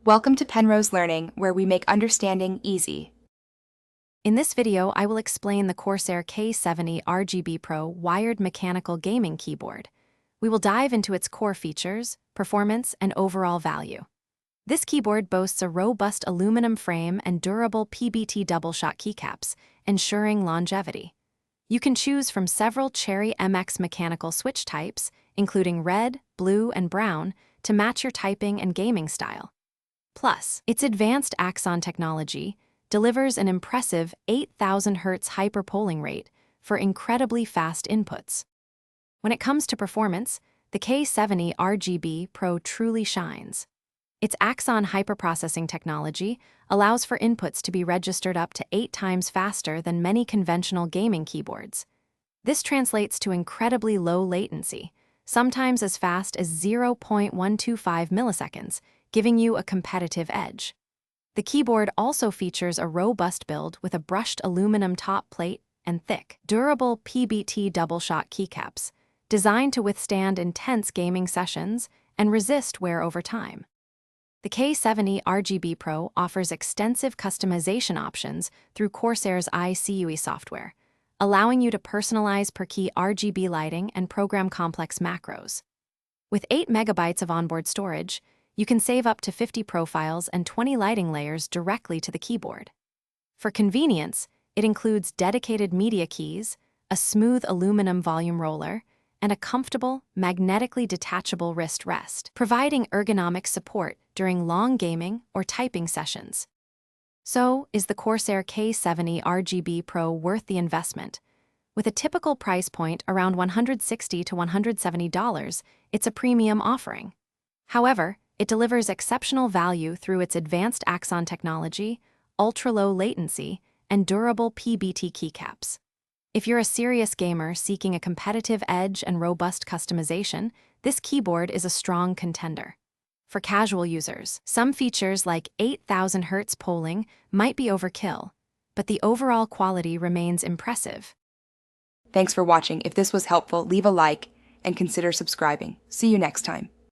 Welcome to Penrose Learning, where we make understanding easy. In this video, I will explain the Corsair K70 RGB Pro wired mechanical gaming keyboard. We will dive into its core features, performance, and overall value. This keyboard boasts a robust aluminum frame and durable PBT double-shot keycaps, ensuring longevity. You can choose from several Cherry MX mechanical switch types, including red, blue, and brown, to match your typing and gaming style. Plus, its advanced Axon technology delivers an impressive 8,000 Hz hyperpolling rate for incredibly fast inputs. When it comes to performance, the K70 RGB Pro truly shines. Its Axon hyperprocessing technology allows for inputs to be registered up to 8 times faster than many conventional gaming keyboards. This translates to incredibly low latency, sometimes as fast as 0.125 milliseconds, giving you a competitive edge. The keyboard also features a robust build with a brushed aluminum top plate and thick, durable PBT double-shot keycaps, designed to withstand intense gaming sessions and resist wear over time. The K70 RGB Pro offers extensive customization options through Corsair's iCUE software, allowing you to personalize per-key RGB lighting and program complex macros. With 8 megabytes of onboard storage, you can save up to 50 profiles and 20 lighting layers directly to the keyboard. For convenience, it includes dedicated media keys, a smooth aluminum volume roller, and a comfortable, magnetically detachable wrist rest, providing ergonomic support during long gaming or typing sessions. So, is the Corsair K70 RGB Pro worth the investment? With a typical price point around $160 to $170, it's a premium offering. However, it delivers exceptional value through its advanced Axon technology, ultra-low latency, and durable PBT keycaps. If you're a serious gamer seeking a competitive edge and robust customization, this keyboard is a strong contender. For casual users, some features like 8,000 Hz polling might be overkill, but the overall quality remains impressive. Thanks for watching. If this was helpful, leave a like and consider subscribing. See you next time.